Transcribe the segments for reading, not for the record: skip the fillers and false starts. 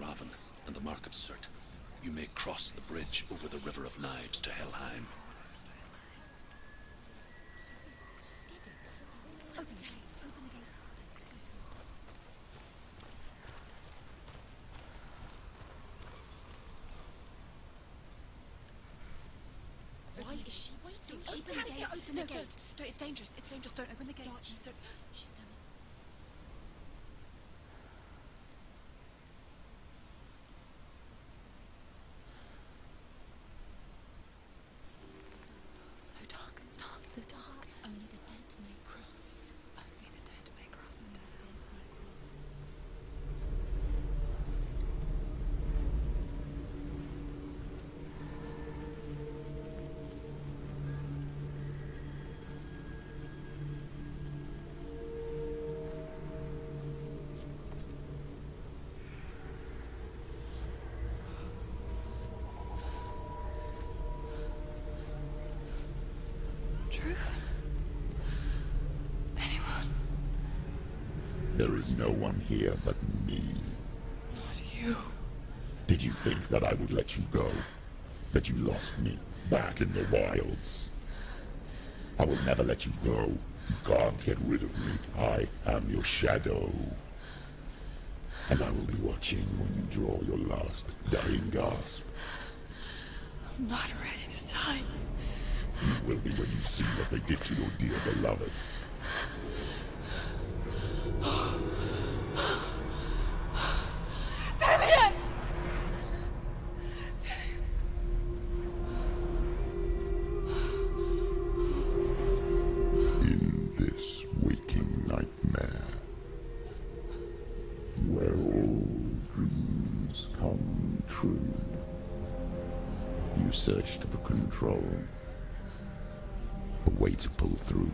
Raven and the Mark of Surt, you may cross the bridge over the River of Knives to Helheim. Why is she waiting? Open the gate. Open the gate. No, it's dangerous. It's dangerous. Don't open the gate. Don't. She's done it. It's so dark. It's dark. The dark. Only the dead may cross. Only the dead may cross it. Truth? Anyone? There is no one here but me. Not you. Did you think that I would let you go? That you lost me back in the wilds? I will never let you go. You can't get rid of me. I am your shadow. And I will be watching when you draw your last dying gasp. I'm not ready to die. You will be when you see what they did to your dear beloved. Damien! In this waking nightmare, where all dreams come true, you searched for control, a way to pull through.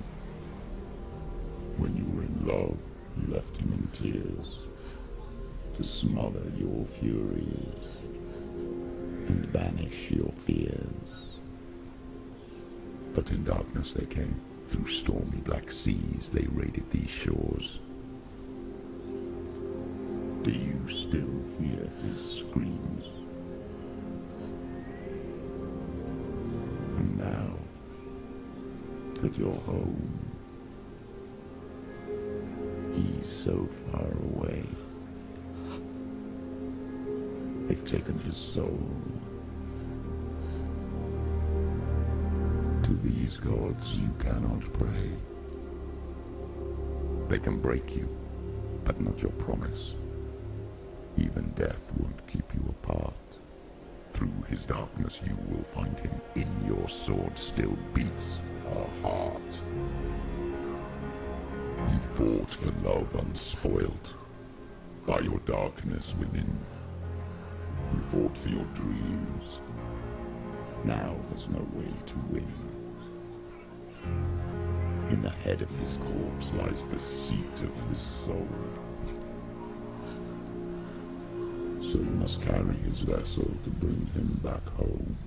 When you were in love, you left him in tears, to smother your furies and banish your fears. But in darkness they came, through stormy black seas they raided these shores. Do you still hear his screams? And now that you're home, he's so far away. They've taken his soul. To these gods you cannot pray. They can break you, but not your promise. Even death won't keep you apart. Through his darkness you will find him. In your sword still beats a heart. You fought for love unspoilt by your darkness within. You fought for your dreams. Now there's no way to win. In the head of his corpse lies the seat of his soul. So you must carry his vessel to bring him back home.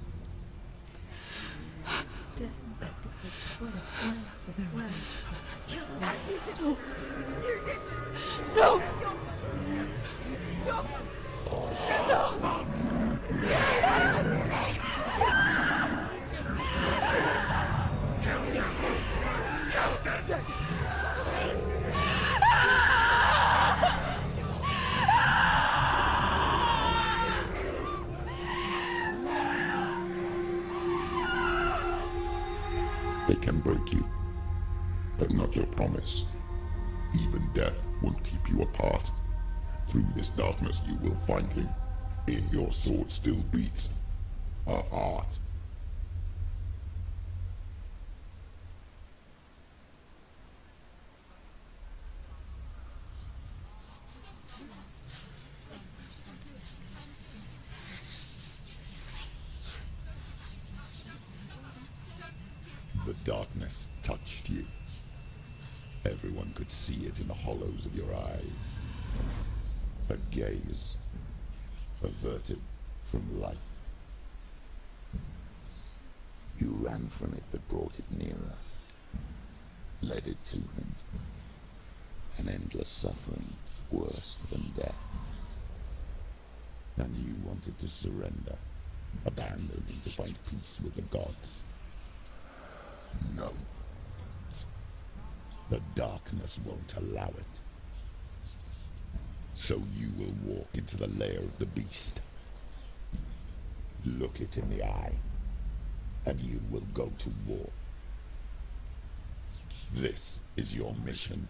No! They can break you, but not your promise. Even death won't keep you apart. Through this darkness you will find him. In your sword still beats a heart. The darkness touched you. Everyone could see it in the hollows of your eyes. A gaze averted from life. You ran from it but brought it nearer. Led it to him. An endless suffering worse than death. And you wanted to surrender, abandon to find peace with the gods. No. The darkness won't allow it. So you will walk into the lair of the beast. Look it in the eye, and you will go to war. This is your mission.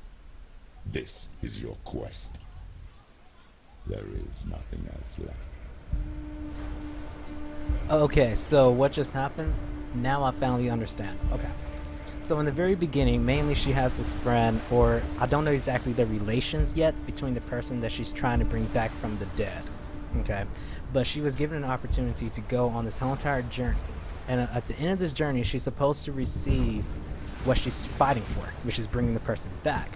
This is your quest. There is nothing else left. Okay, so what just happened? Now I finally understand. Okay. So in the very beginning, mainly she has this friend, or I don't know exactly the relations yet between the person that she's trying to bring back from the dead. Okay. But she was given an opportunity to go on this whole entire journey. And at the end of this journey, she's supposed to receive what she's fighting for, which is bringing the person back.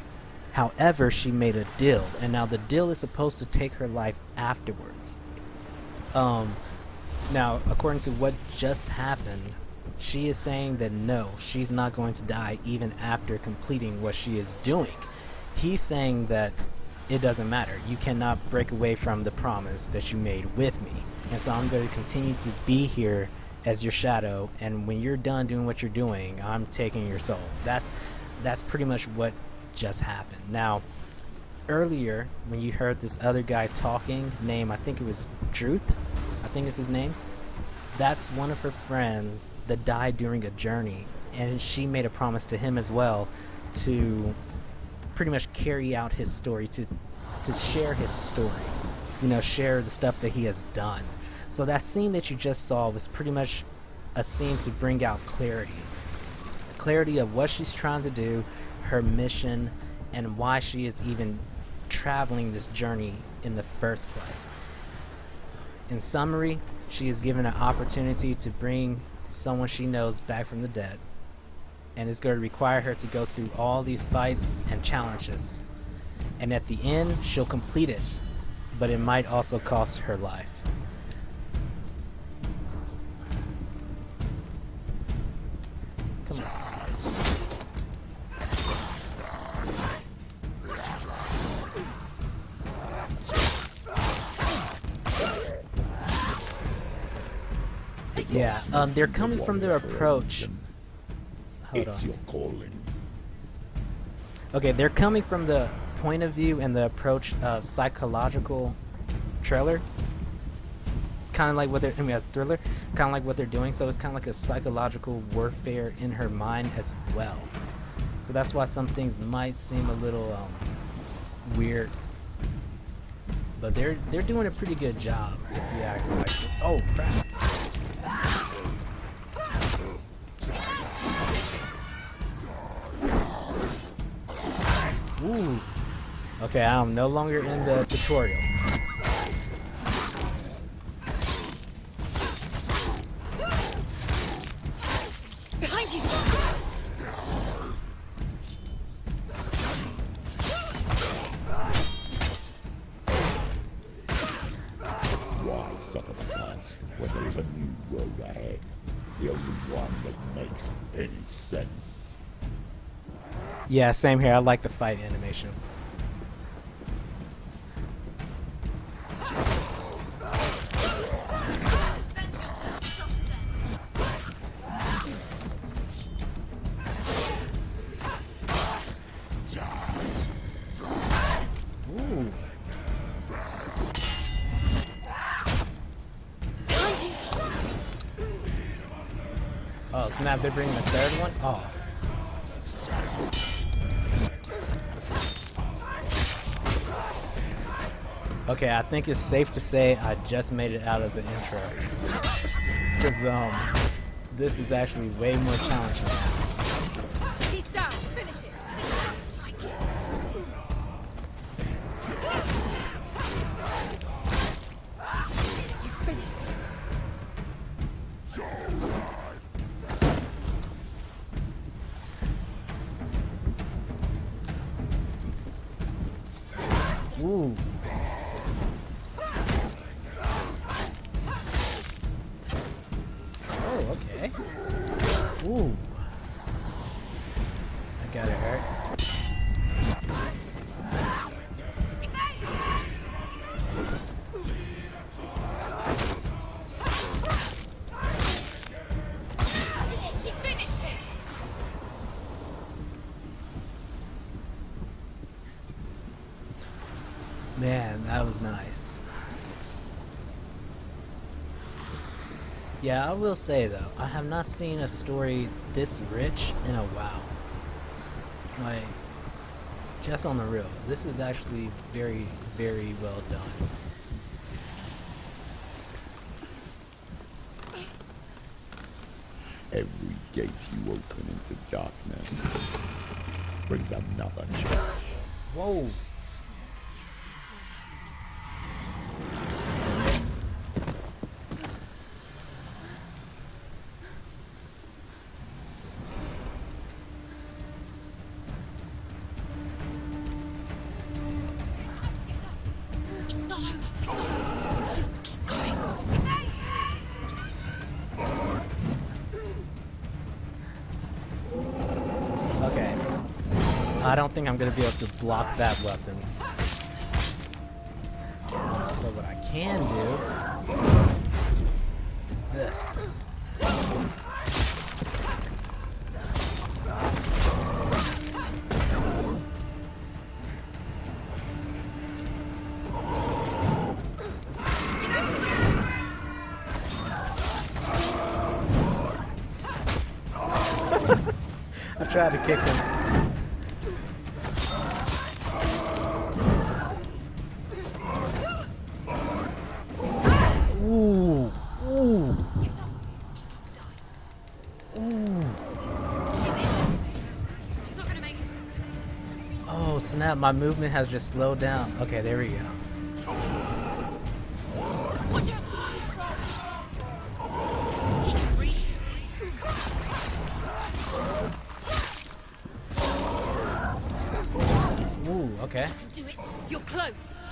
However, she made a deal, and now the deal is supposed to take her life afterwards. Now, according to what just happened, she is saying that no, she's not going to die even after completing what she is doing. He's saying that it doesn't matter. You cannot break away from the promise that you made with me. And so I'm going to continue to be here as your shadow, and when you're done doing what you're doing, I'm taking your soul. That's pretty much what just happened. Now, earlier, when you heard this other guy talking, name, I think it was Druth, I think is his name, that's one of her friends that died during a journey, and she made a promise to him as well to pretty much carry out his story, to share his story, you know, share the stuff that he has done. So that scene that you just saw was pretty much a scene to bring out clarity of what she's trying to do, her mission, and why she is even traveling this journey in the first place. In summary, she is given an opportunity to bring someone she knows back from the dead, and it's going to require her to go through all these fights and challenges, and at the end she'll complete it, but it might also cost her life. Come on. Yeah, they're coming from their approach. Hold It's on. your calling. Okay, they're coming from the point of view and the approach of psychological thriller. Kind of like what they're, I mean, a thriller. Kind of like what they're doing. So it's kind of like a psychological warfare in her mind as well. So that's why some things might seem a little weird. But they're doing a pretty good job, if you ask me. Oh crap! Ooh. Okay, I'm no longer in the tutorial. Behind you! Why suffer the past when there is a new road ahead? The only one that makes any sense. Yeah, same here. I like the fight animations. Ooh. Oh snap! They're bringing the third one. Oh. Okay, I think it's safe to say I just made it out of the intro. Because this is actually way more challenging now. He's down! Finish it! Strike it! You finished it! Ooh. Oh, okay. Ooh. That gotta hurt. was nice. Yeah, I will say though, I have not seen a story this rich in a while. Like, just on the real, this is actually very, very well done. Every gate you open into darkness brings another change. Whoa! It's not over. Keep going. Okay. I don't think I'm gonna be able to block that weapon. But what I can do is this. I tried to kick him. Ooh, ooh, ooh. She's injured. She's not gonna make it. Oh snap! My movement has just slowed down. Okay, there we go. Watch out! She can breathe. Ooh, okay. Do it. You're close.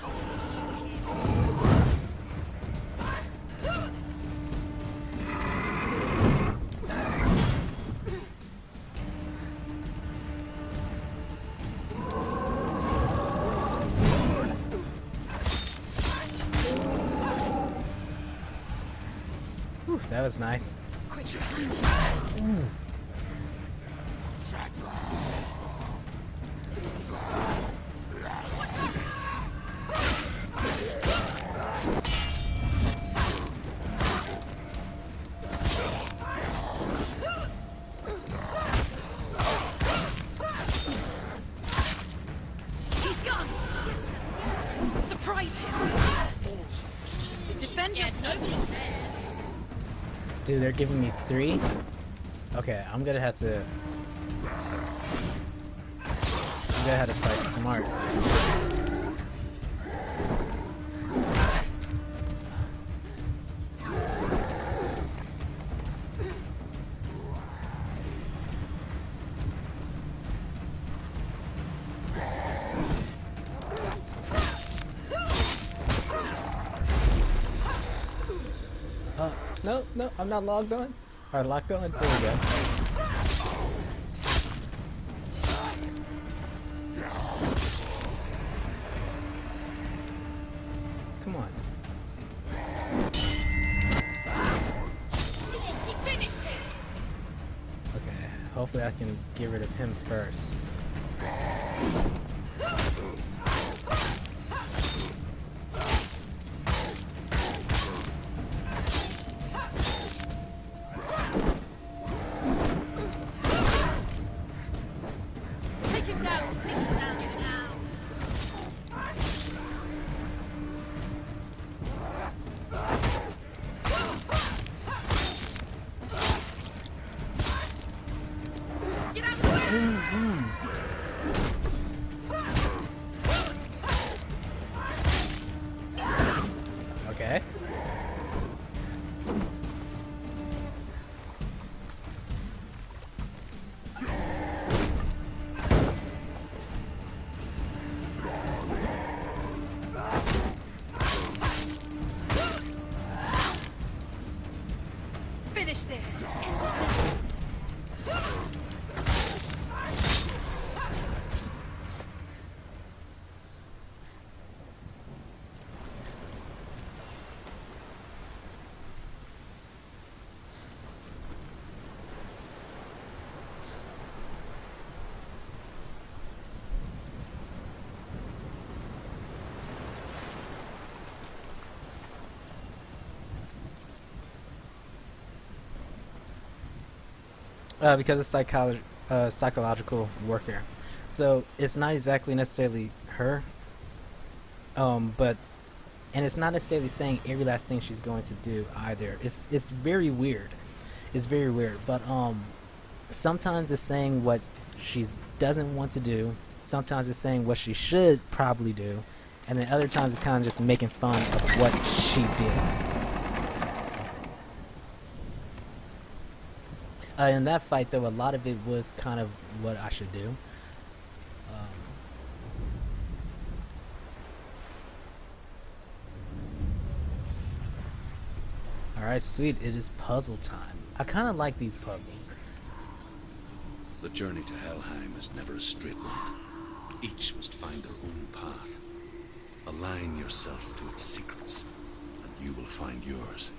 Whew, that was nice. Quick, behind you. He's gone. Surprise him. Defend yourself. Dude, they're giving me 3? Okay, I'm gonna have to play smart. No, I'm not logged on. Or locked on. There we go. Come on. He finished him. Okay, hopefully I can get rid of him first. Take him down. Take him down now. Get out of the way. Okay. Finish this. Because it's psychological warfare. So it's not exactly necessarily her, but and it's not necessarily saying every last thing she's going to do either. It's very weird. It's very weird. But sometimes it's saying what she doesn't want to do. Sometimes it's saying what she should probably do, and then other times it's kind of just making fun of what she did. In that fight, though, a lot of it was kind of what I should do. Alright, sweet. It is puzzle time. I kind of like these puzzles. The journey to Helheim is never a straight one. Each must find their own path. Align yourself to its secrets, and you will find yours.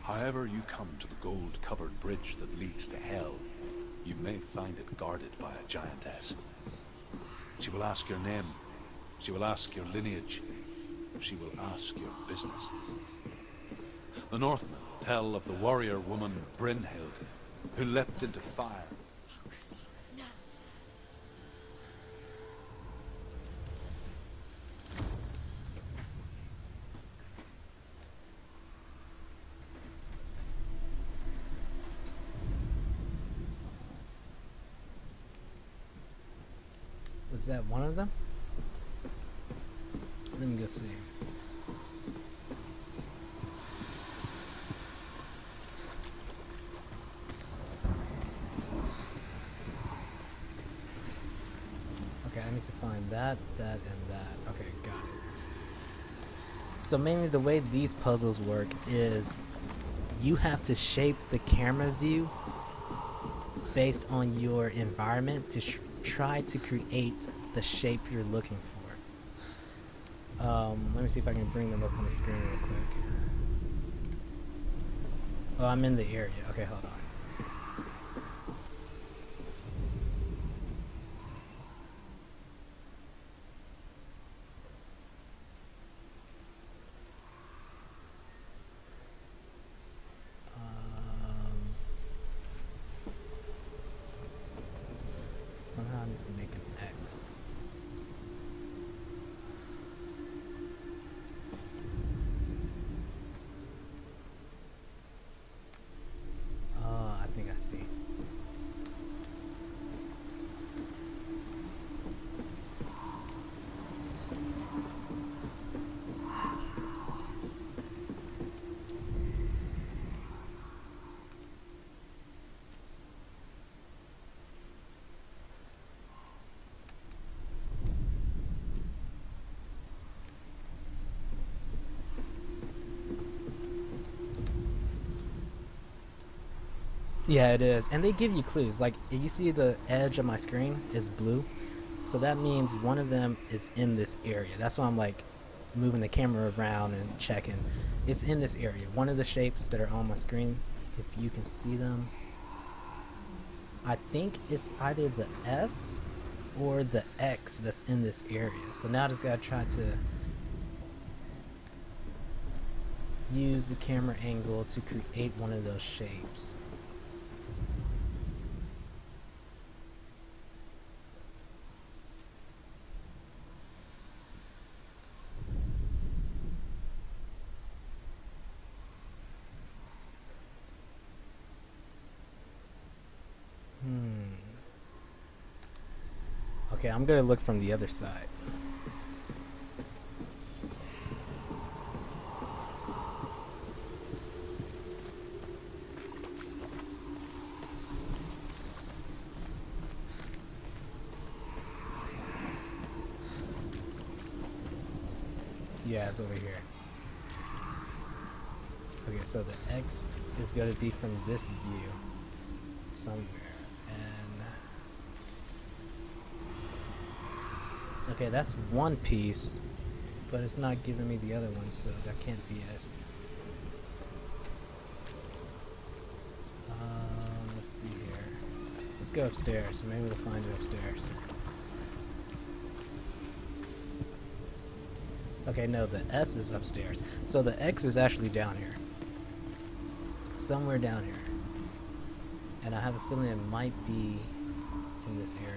However you come to the gold-covered bridge that leads to Hell, you may find it guarded by a giantess. She will ask your name. She will ask your lineage. She will ask your business. The Northmen tell of the warrior woman Brynhild, who leapt into fire. Was that one of them? Let me go see. Okay, I need to find that, and that. Okay, got it. So mainly the way these puzzles work is you have to shape the camera view based on your environment to try to create the shape you're looking for. Let me see if I can bring them up on the screen real quick. Oh, I'm in the area. Okay, hold on. Somehow I need to make an X. I think I see. Yeah, it is. And they give you clues. Like, if you see the edge of my screen is blue, so that means one of them is in this area. That's why I'm like moving the camera around and checking. It's in this area. One of the shapes that are on my screen, if you can see them, I think it's either the S or the X that's in this area. So now I just gotta try to use the camera angle to create one of those shapes. Okay, I'm gonna look from the other side. Yeah, it's over here. Okay, so the X is gonna be from this view somewhere. Okay, that's one piece, but it's not giving me the other one, so that can't be it. Let's see here. Let's go upstairs. Maybe we'll find it upstairs. Okay, no, the S is upstairs. So the X is actually down here. Somewhere down here. And I have a feeling it might be in this area.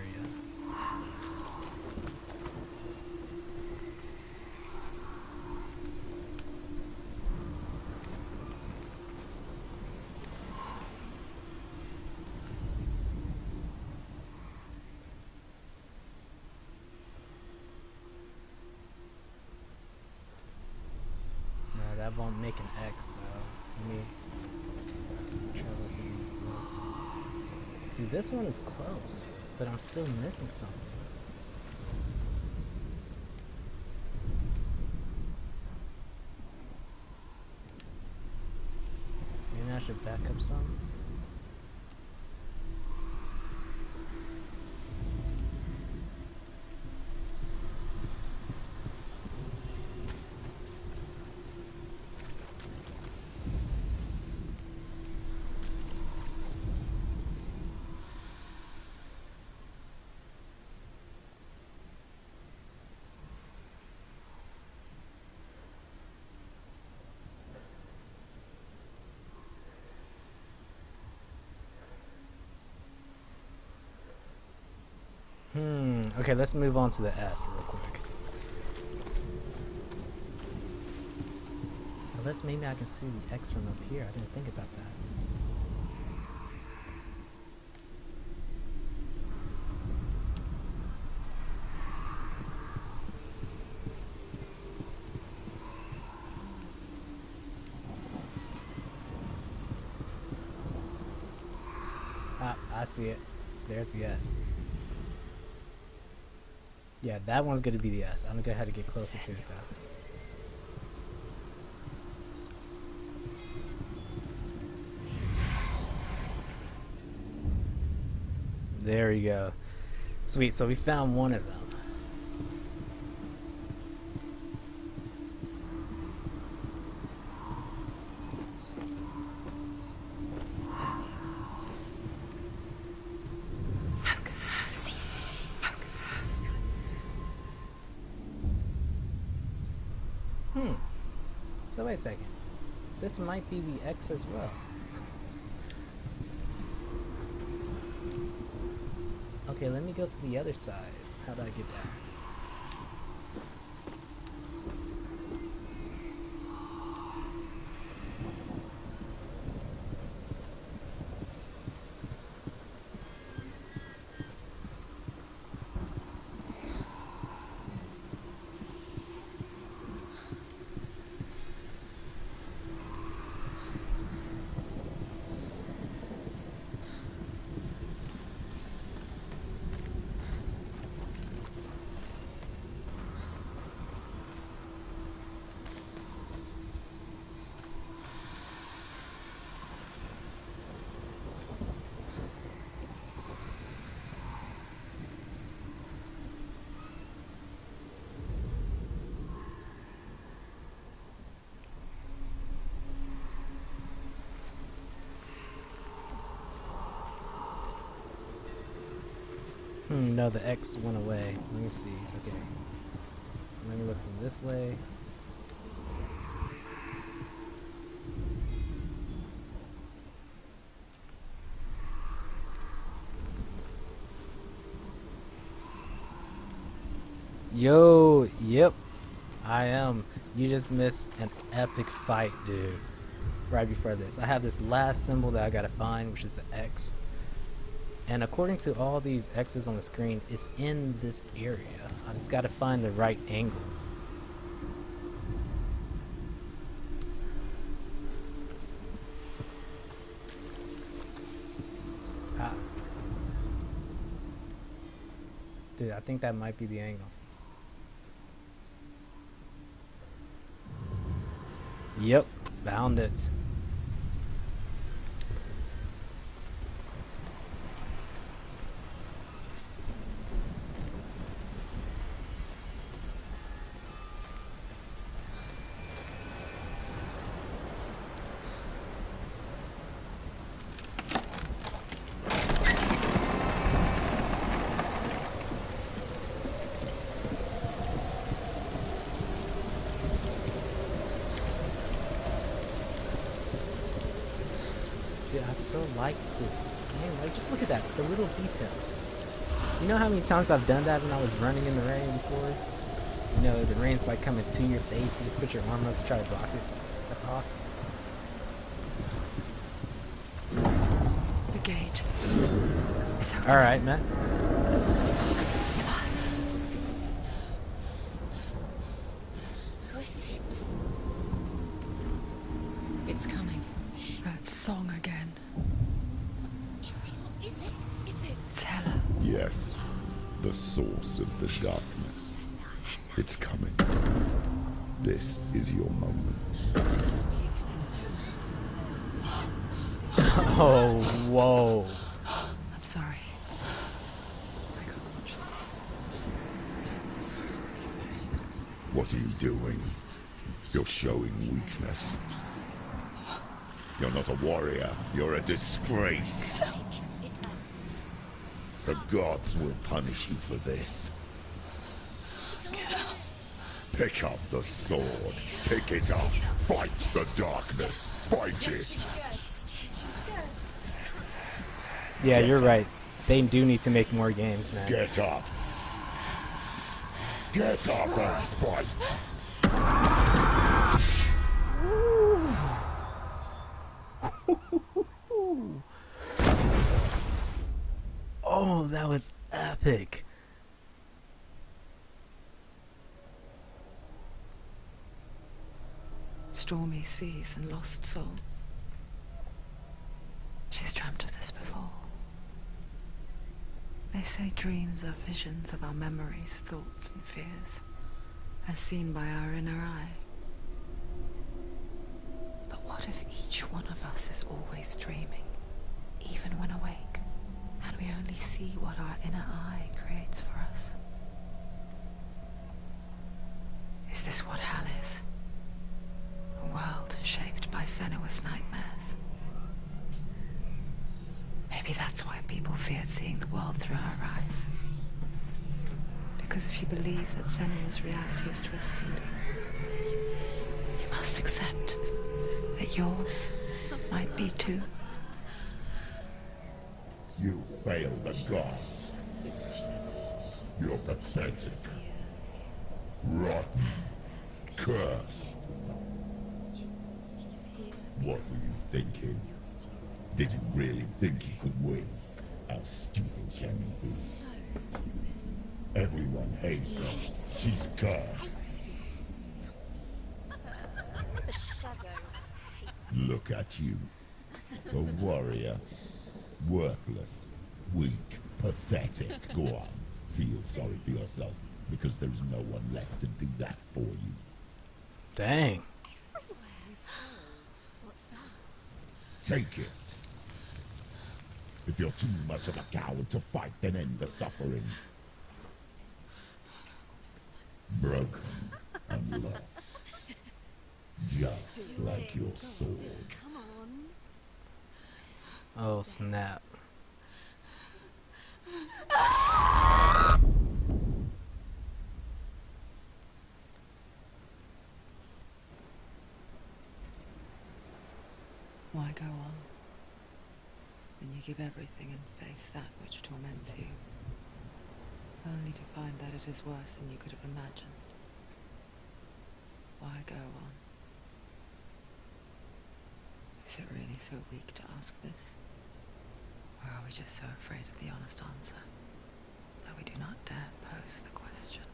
No, that won't make an X though. Let me try looking at this. See, this one is close, but I'm still missing something. Maybe I should back up some. Okay, let's move on to the S real quick. Unless maybe I can see the X from up here. I didn't think about that. I see it. There's the S. Yeah, that one's going to be the S. I'm going to go ahead and get closer to it though. There you go. Sweet, so we found one of them. So wait a second. This might be the X as well. Okay, let me go to the other side. How do I get down? No, the X went away. Let me see. Okay. So let me look from this way. Yo, yep. I am. You just missed an epic fight, dude. Right before this. I have this last symbol that I gotta find, which is the X. And according to all these X's on the screen, it's in this area. I just gotta find the right angle. Dude, I think that might be the angle. Yep, found it. I so like this game. Like, just look at that, the little detail. You know how many times I've done that when I was running in the rain before? You know, the rain's like coming to your face. You just put your arm up to try to block it. That's awesome. The gate. It's open. All right, Matt. What's it? It's coming. That song again. Is it? Is it? Is it? It's Hela. Yes, the source of the darkness. It's coming. This is your moment. Oh, whoa. I'm sorry. What are you doing? You're showing weakness. You're not a warrior. You're a disgrace. The gods will punish you for this. Pick up the sword. Pick it up. Fight the darkness. Fight it. Yeah, you're right. They do need to make more games, man. Get up. Get up and fight. Oh, that was epic. Stormy seas and lost souls. She's dreamt of this before. They say dreams are visions of our memories, thoughts and fears, as seen by our inner eye. But what if each one of us is always dreaming, even when awake, and we only see what our inner eye creates for us? Is this what hell is? A world shaped by Senua's nightmares. Maybe that's why people feared seeing the world through her eyes. Because if you believe that Senua's reality is twisted, you must accept that yours might be too. You fail the gods. You're pathetic. Rotten. Cursed. What were you thinking? Did you really think you could win? How stupid can you be? Everyone hates her. She's cursed. The shadow. Look at you. A warrior. Worthless. Weak. Pathetic. Go on. Feel sorry for yourself, because there's no one left to do that for you. Dang. What's that? Take it. If you're too much of a coward to fight, then end the suffering. Broken and lost. Just like your sword. Come on. Oh, snap. Why go on when you give everything and face that which torments you, only to find that it is worse than you could have imagined? Why go on? Is it really so weak to ask this? Or are we just so afraid of the honest answer that we do not dare pose the question?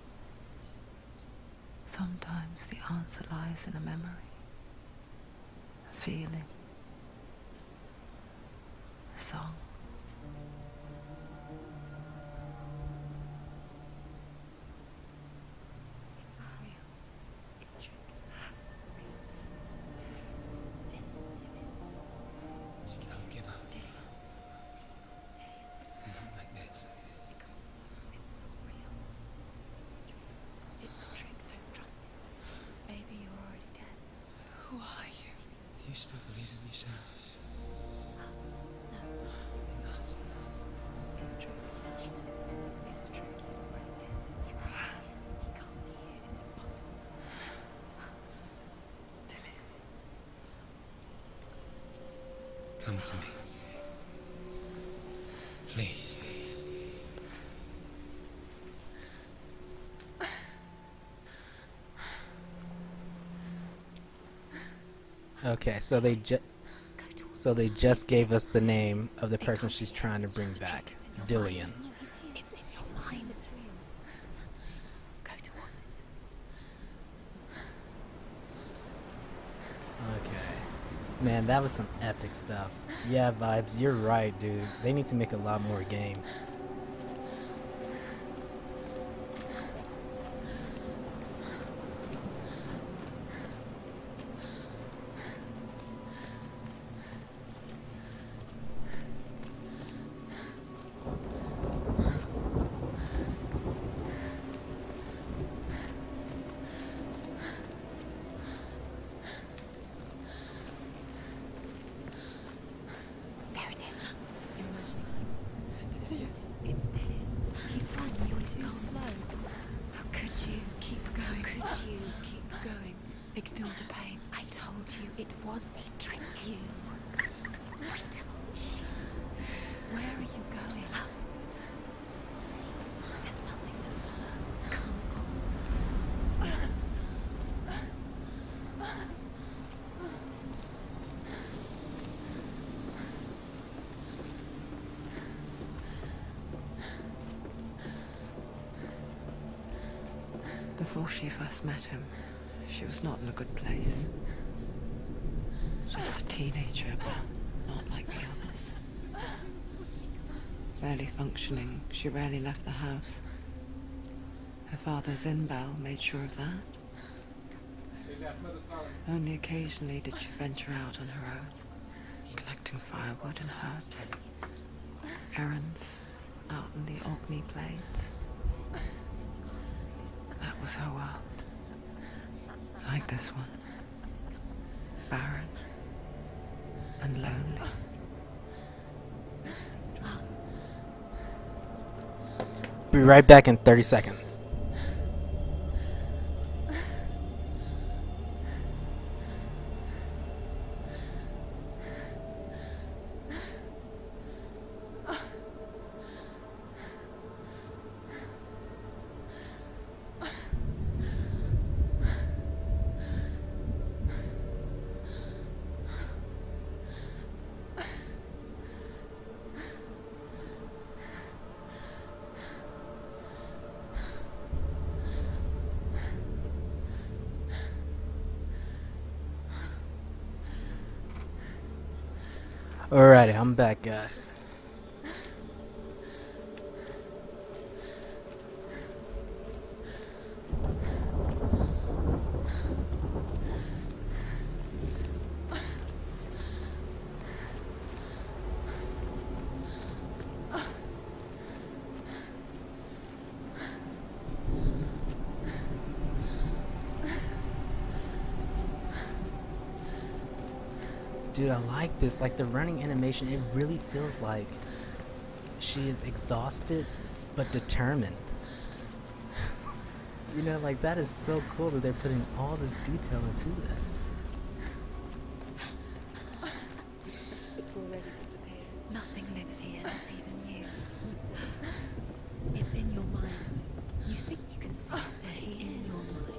Sometimes the answer lies in a memory, a feeling, a song. It's not real. It's a trick. It's not real. Listen to it. Don't give up. Daddy. Daddy, it's Not like this. come on. It's not real. It's real. It's a trick. Don't trust it. Maybe you're already dead. Who are you? You still believe in yourself? No, it's not. Come to me. Please. Okay, so they just gave us the name of the person she's trying to bring back, Dillian. It's in your mind. It's real. Go towards it. Okay. Man, that was some epic stuff. Yeah, Vibes, you're right, dude. They need to make a lot more games. There it is. You're imagining. It's Dylan. He's gone. He's too slow. How could you? Keep going. How could you? Keep going. Ignore the pain. I told you it was. He tricked you. I told you. Where are you going? See, there's nothing to follow. Come on. Before she first met him, she was not in a good place. Just a teenager, but not like the others. Barely functioning, she rarely left the house. Her father, Zinbal, made sure of that. Only occasionally did she venture out on her own, collecting firewood and herbs. Errands out in the Orkney Plains. That was her world. Like this one. Barren and lonely. Be right back in 30 seconds. Alrighty, I'm back, guys. Dude, I like this. Like the running animation, it really feels like she is exhausted but determined. You know, like that is so cool that they're putting all this detail into this. It's already disappeared. Nothing lives here, not even you. It's in your mind. You think you can see it, but it's in your mind.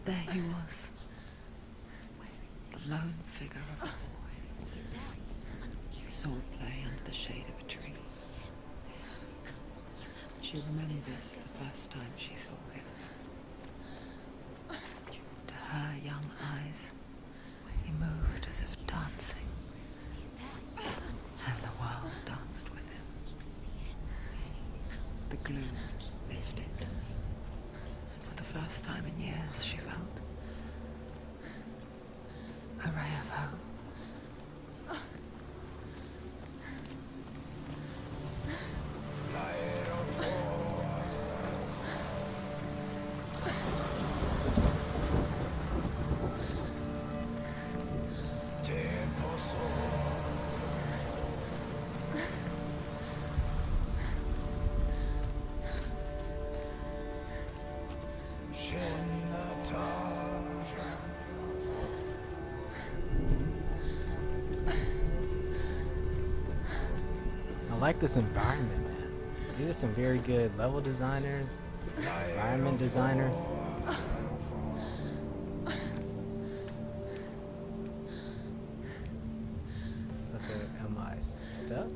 There he was, the lone figure of a boy, sword play under the shade of a tree. She remembers the first time she saw him. To her young eyes, he moved as if dancing, and the world danced with him. The gloom lifted. For the first time in years, she felt a ray of hope. I like this environment, man. These are some very good level designers, environment designers. Okay, am I stuck?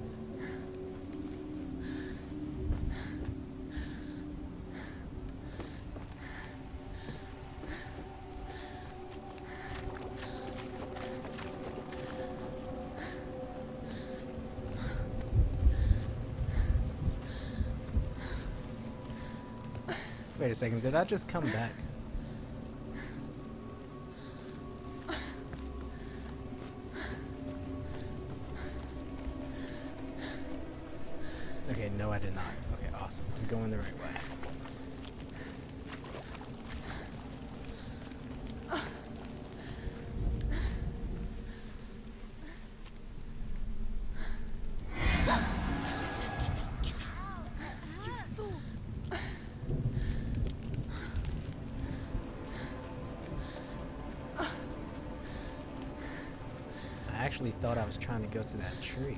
Wait a second, did I just come back? Okay, no I did not. Okay, awesome. I'm going the right way. I actually thought I was trying to go to that tree.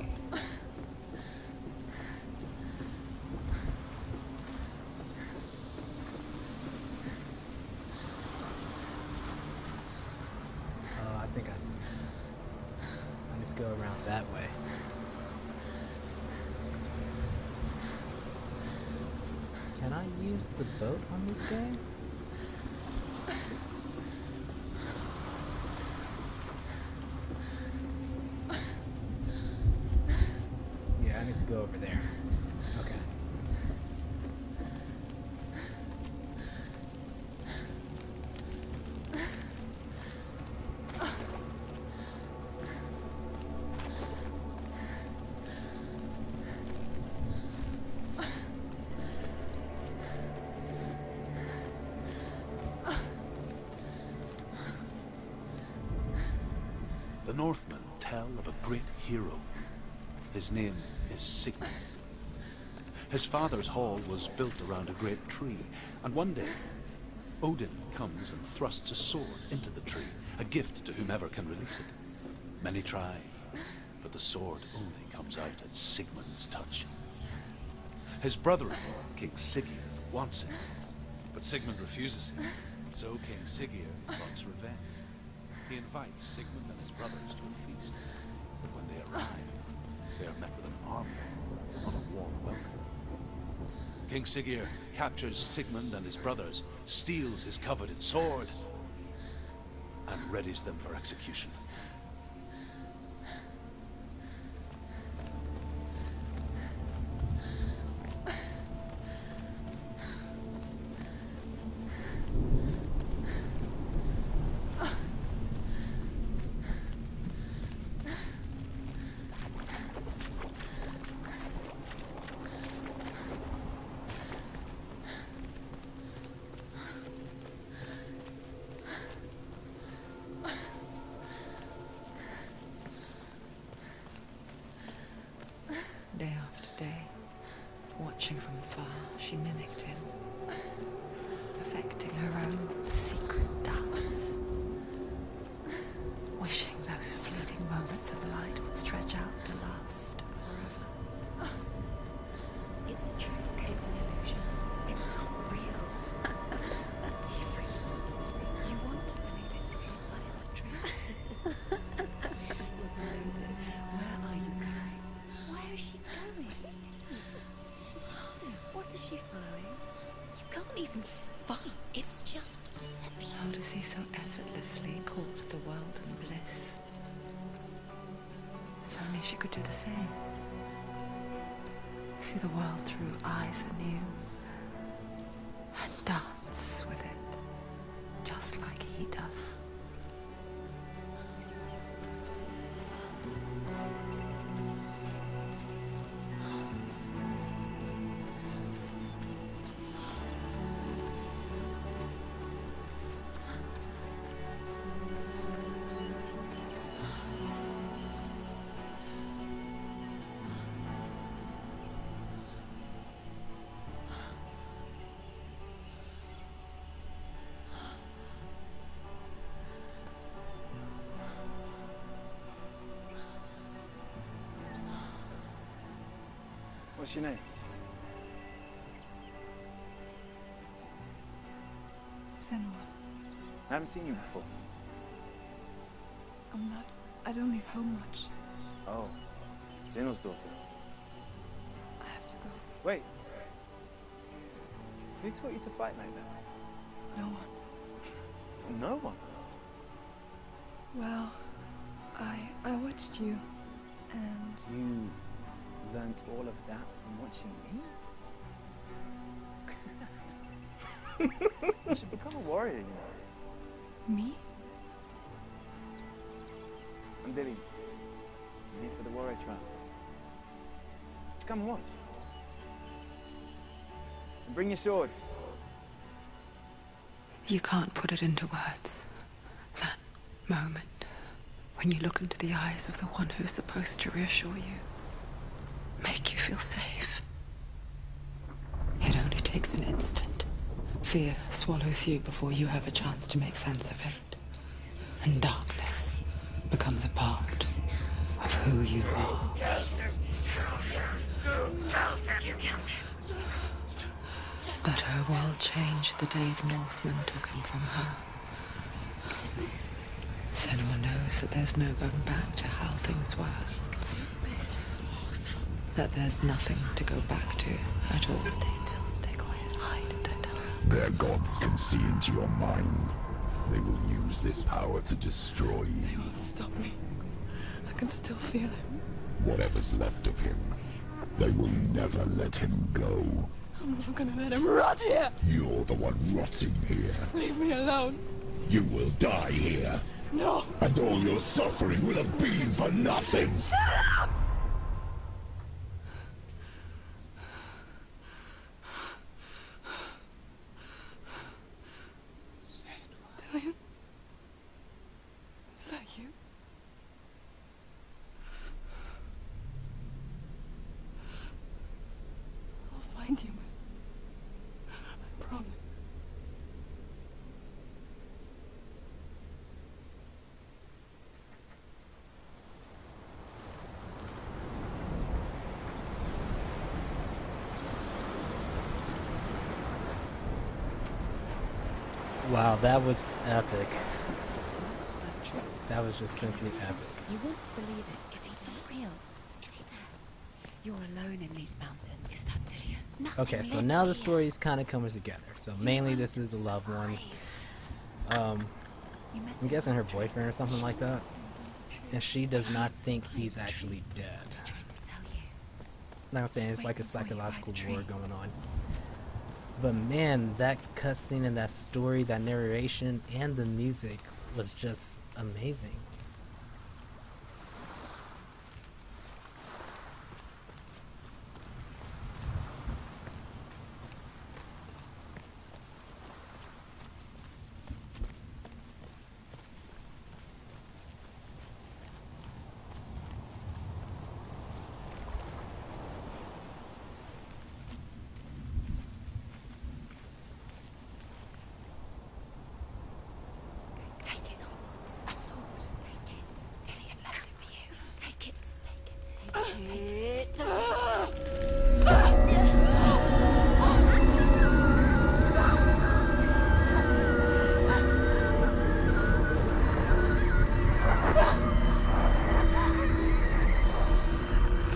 Oh, I think I see. Let's go around that way. Can I use the boat on this game? Yeah, I need to go over there. Okay. The Northmen tell of a great hero. His name is Sigmund. His father's hall was built around a great tree, and one day Odin comes and thrusts a sword into the tree, a gift to whomever can release it. Many try, but the sword only comes out at Sigmund's touch. His brother-in-law, King Siggeir, wants it, but Sigmund refuses him, so King Siggeir plots revenge. He invites Sigmund and his brothers to a feast, but when they arrive, they are met with an army on a warm welcome. King Siggeir captures Sigmund and his brothers, steals his coveted sword, and readies them for execution. Day after day, watching from afar, she mimicked him, perfecting her own secret dance, wishing those fleeting moments of light would stretch out to last forever. It's a trick. It's an illusion. It's not real. But different. You want to believe it's real, but it's a trick. You're deluded. Where are you going? Where is she going? What is she following? You can't even fight. It's just deception. How does he so effortlessly caught the world in bliss? If only she could do the same. See the world through eyes anew and dance with it, just like he does. What's your name? Senua. I haven't seen you before. I don't leave home much. Oh, Zeno's daughter. I have to go. Wait. Who taught you to fight like that? No one. No one. Well, I watched you, and You learnt all of that from watching me? You should become a warrior, you know. me? I'm Dilly. I'm here for the warrior trials. Just come and watch. And bring your sword. You can't put it into words. That moment when you look into the eyes of the one who is supposed to reassure you, make you feel safe. It only takes an instant. Fear swallows you before you have a chance to make sense of it. And darkness becomes a part of who you are. But her world changed the day the Northmen took him from her. Senua knows that there's no going back to how things were. That there's nothing to go back to at all. Stay still, stay quiet, hide, don't tell her. Their gods can see into your mind. They will use this power to destroy They you. won't stop me. I can still feel it. Whatever's left of him, they will never let him go. I'm not gonna let him rot here. You're the one rotting here. Leave me alone. You will die here. No. And all your suffering will have been for nothing. Dillian? Is that you? I'll find you. I promise. Wow, that was epic. That was just simply epic. You want to believe it. Is he not real? Is he there? You're alone in these mountains. Is that Dillian? Nothing Okay, so lives now the here. story's kind of coming together. So mainly this is a loved one. You met I'm him guessing her on a trip. boyfriend or something like that. And she does not think he's actually dead. Trying to tell you. Like I'm saying, it's like a psychological war going on. But man, that cutscene and that story, that narration, and the music was just amazing. Take it. A sword. Take it. Dillian left it for you. Take it. Take it. Take it.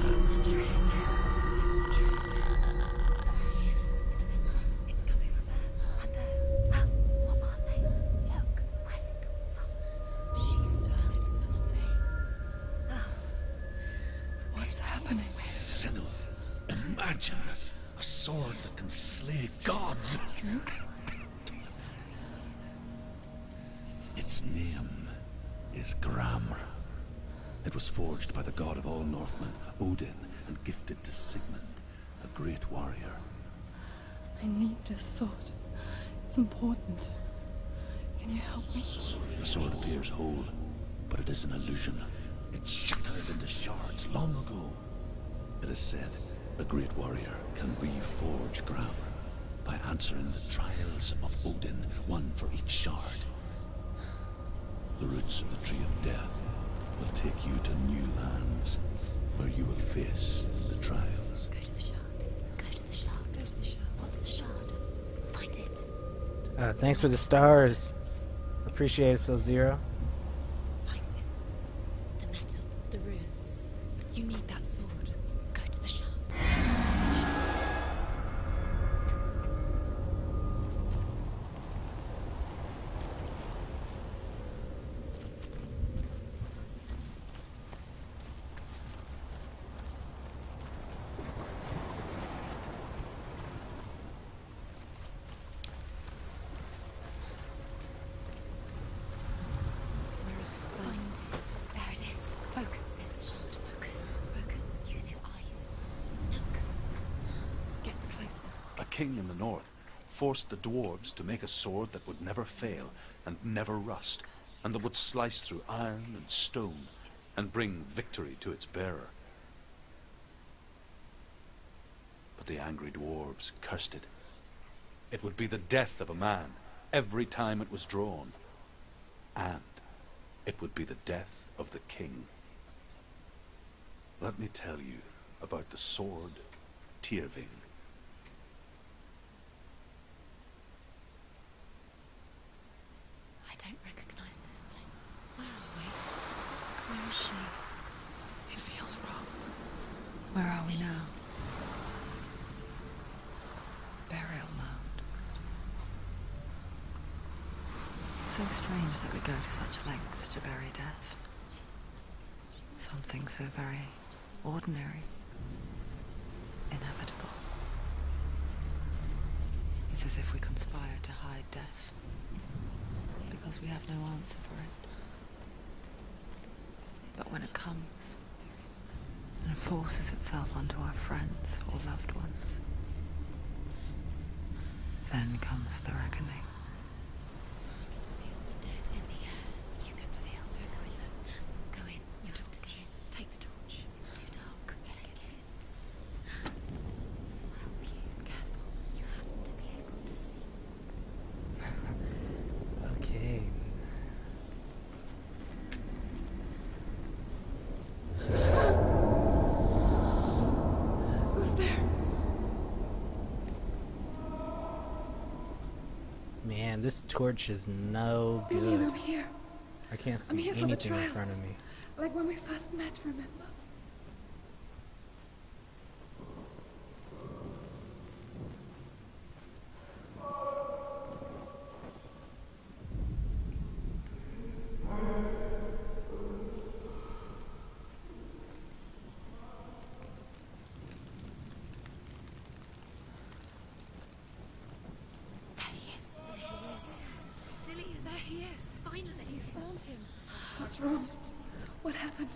It's a trick. It's a trick. It's coming from there. And there. Oh, what are they? Look, where's it coming from? She started something. What's happening? Senua, imagine a sword that can slay gods. Its name is Gramr. It was forged by the god of all Northmen, Odin, and gifted to Sigmund, a great warrior. I need this sword. It's important. Can you help me? The sword appears whole, but it is an illusion. It shattered into shards long ago. It is said a great warrior can reforge Gramr by answering the trials of Odin, one for each shard. The roots of the Tree of Death will take you to new lands, where you will face the trials. Go to the shard. Thanks for the stars. Appreciate it, Sub-Zero. Find it. The metal, the runes. You need that sword. Go to the shop. Where is it? Find it. There it is. Focus. There's the shard. Focus. Focus. Use your eyes. Look. Get closer. A king in the north forced the dwarves to make a sword that would never fail and never rust, and that would slice through iron and stone and bring victory to its bearer. But the angry dwarves cursed it. It would be the death of a man every time it was drawn, and it would be the death of the king. Let me tell you about the sword Tyrving. I don't recognize this place. Where are we? Where is she? It feels wrong. Where are we now? Burial mound. So strange that we go to such lengths to bury death. Something so very ordinary, inevitable. It's as if we conspire to hide death, because we have no answer for it. But when it comes, and forces itself onto our friends or loved ones, then comes the reckoning. The dead in the air. You can feel. Don't go in there. Go in. You have to go in. Take the torch. It's too dark. Take it. This will help you. Careful. You have to be able to see. Okay. Who's there? Man, this torch is no Lillian, good. I'm here. I can't I'm see here for the anything in front trials. of me. Like when we first met, remember? There he is. There he is. Dillian, there he is. Finally. Found him. What's wrong? What happened?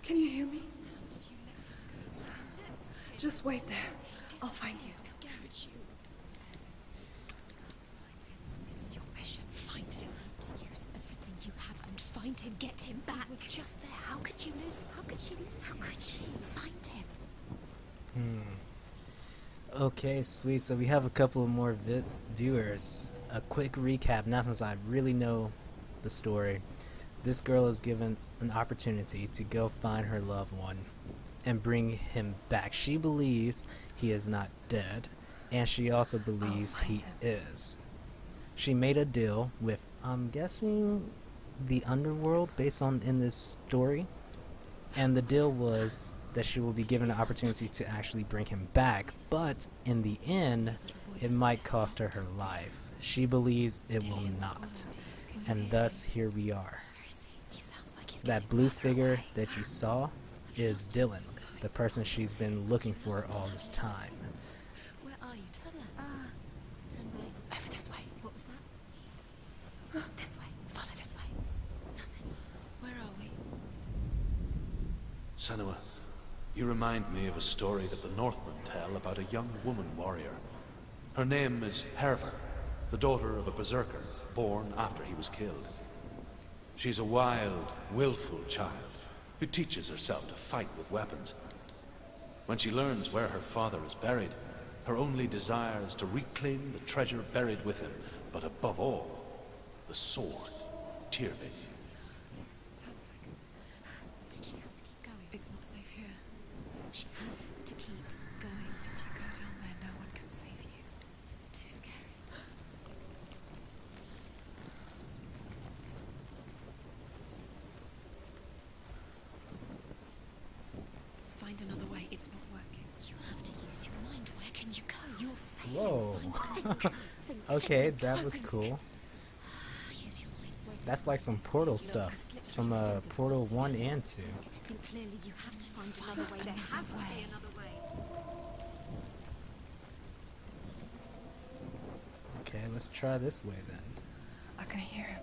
Can you hear me? Did you let him go? Just wait there. I'll find you. Could you? To find him. This is your mission. Find him. To use everything you have and find him. Get him back. He was just there. How could you lose him? How could she lose him? How could she? Find him. Okay, sweet. So we have a couple of more viewers. A quick recap now, since I really know the story. This girl is given an opportunity to go find her loved one and bring him back. She believes he is not dead, and she also believes he is. She made a deal with, I'm guessing, the underworld based on in this story, and the deal was that she will be given an opportunity to actually bring him back, but in the end, it might cost her her life. She believes it will not, and thus here we are. That blue figure that you saw is Dylan, the person she's been looking for all this time. Where are you? Turn left. Turn right. Over this way. What was that? This way. Follow this way. Nothing. Where are we? Senua, you remind me of a story that the Northmen tell about a young woman warrior. Her name is Herver, the daughter of a berserker born after he was killed. She's a wild, willful child who teaches herself to fight with weapons. When she learns where her father is buried, her only desire is to reclaim the treasure buried with him, but above all, the sword, Tyrving. She has to keep going. It's not safe here. She has to keep going. If you go down there, no one can save you. It's too scary. find another way. It's not working. You have to use your mind. Where can you go? You're failing. Whoa. Think. Okay, that was Focus. cool. Use your mind. That's like some Portal stuff from Portal 1 and 2. Think clearly. You have to find another way. There has to be another way. Okay, let's try this way then. I can hear him.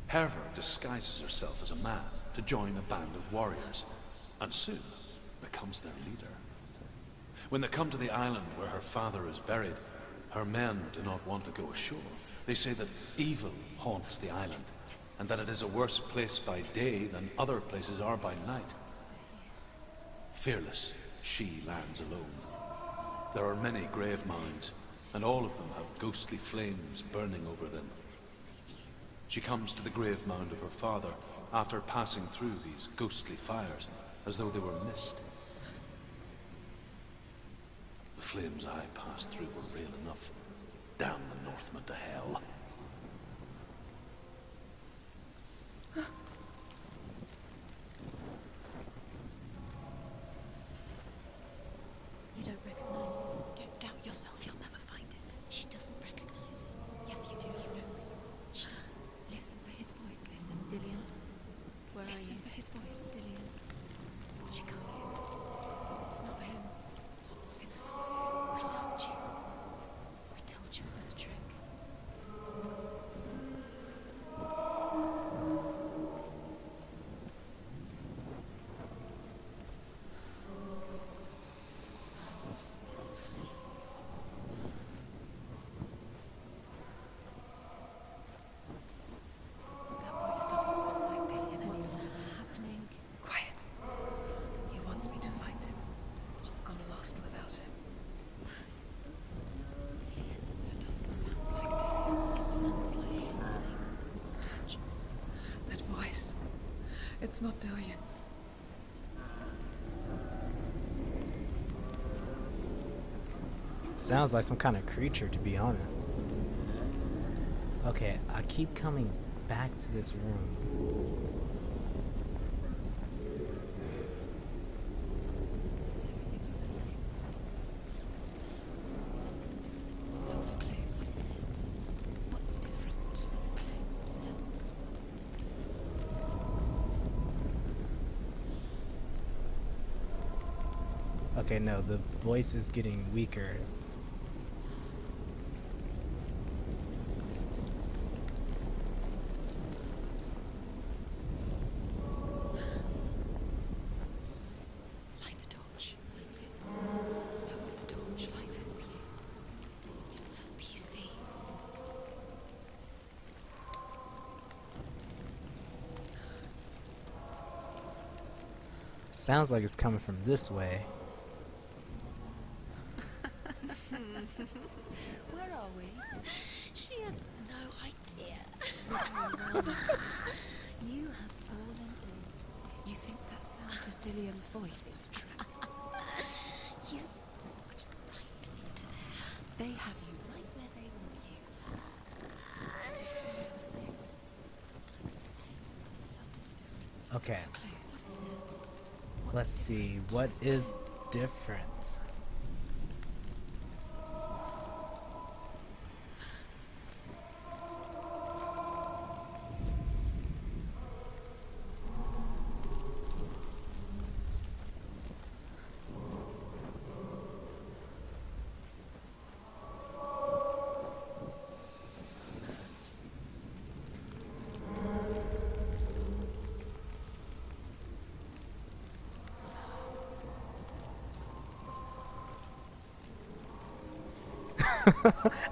Herva disguises herself as a man to join a band of warriors, and soon becomes their leader. When they come to the island where her father is buried, her men do not want to go ashore. They say that evil haunts the island, and that it is a worse place by day than other places are by night. Fearless, she lands alone. There are many grave mounds, and all of them have ghostly flames burning over them. She comes to the grave mound of her father after passing through these ghostly fires, as though they were mist. The flames I passed through were real enough. Damn the Northmen to hell. You don't recognize it. Don't doubt yourself. You'll never find it. She doesn't recognize it. Yes, you do. You know. She doesn't. Listen for his voice. Listen. Dillian. Where are you? Listen for his voice. Dillian. She can't hear. It's not him. It's not. We told you. We told you it was a trick. That voice doesn't sound like Dillian anymore. What's happening? Quiet. He wants me to find him. I'm lost without him. It's Dillian. That doesn't sound like Dillian. It sounds like something dangerous. That voice. It's not Dillian. Sounds like some kind of creature, to be honest. Okay, I keep coming back to this room. Does everything look the same? Looks the same. Something's different. Look for clues. What is it? What's different? There's a clue. Okay, no, the voice is getting weaker. Light the torch. Light it. Look for the torch. Light it. It'll help you see. Sounds like it's coming from this way. Where are we? She has no idea. You have fallen in. You think that sound is Dillian's voice? It's a trap. You walked right into there. They have you right where they want you. Does the same? Looks the same. Something's different. Okay, Close. What is it? let's see. What is different?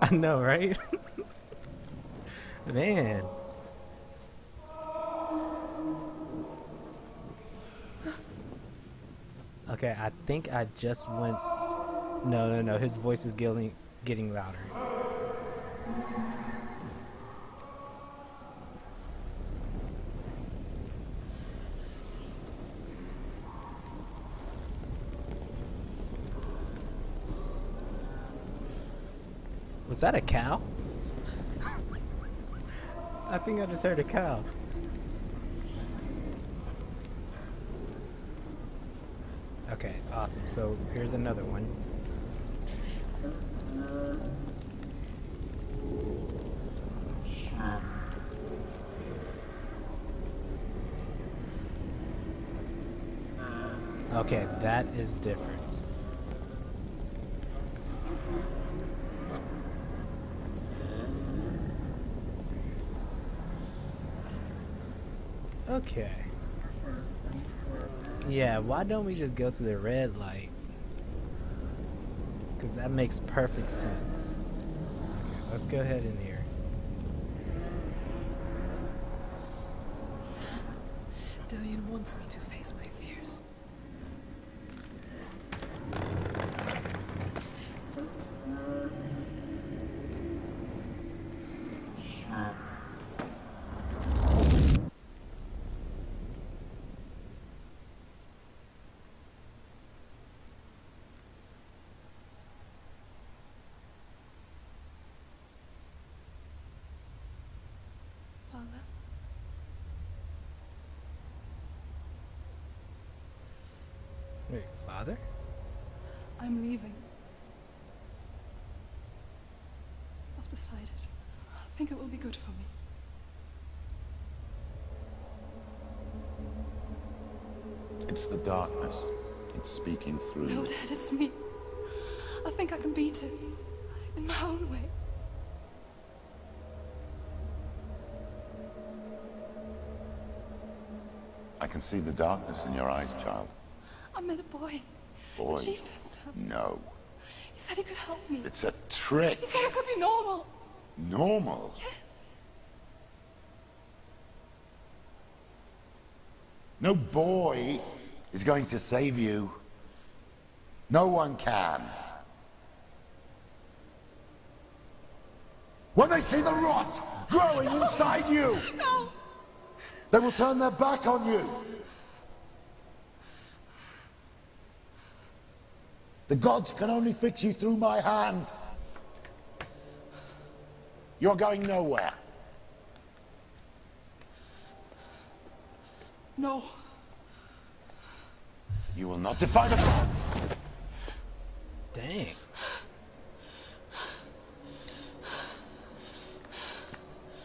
I know, right? Man. Okay, I think I just went... No, his voice is getting louder. Was that a cow? I think I just heard a cow. Okay, awesome. So here's another one. Okay, that is different. Okay. Yeah, why don't we just go to the red light? Because that makes perfect sense. Okay, let's go ahead in here. Dillion wants me to face my fears. Father? Wait, father? I'm leaving. I've decided. I think it will be good for me. It's the darkness. It's speaking through No, you. Dad, it's me. I think I can beat it. In my own way. I can see the darkness in your eyes, child. I met a boy. Boy. The chief himself. No. He said he could help me. It's a trick. He said I could be normal. Normal. Yes. No boy is going to save you. No one can. When they see the rot growing inside you, No. they will turn their back on you. The gods can only fix you through my hand. You're going nowhere. No. You will not defy the gods. Dang.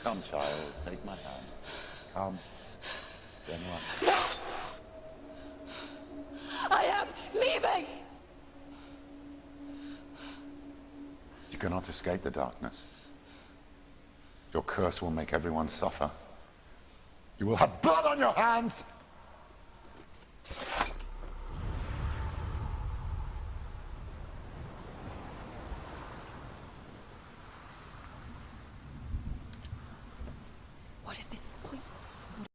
Come, child, take my hand. Come. Senua. I am leaving. You cannot escape the darkness. Your curse will make everyone suffer. You will have blood on your hands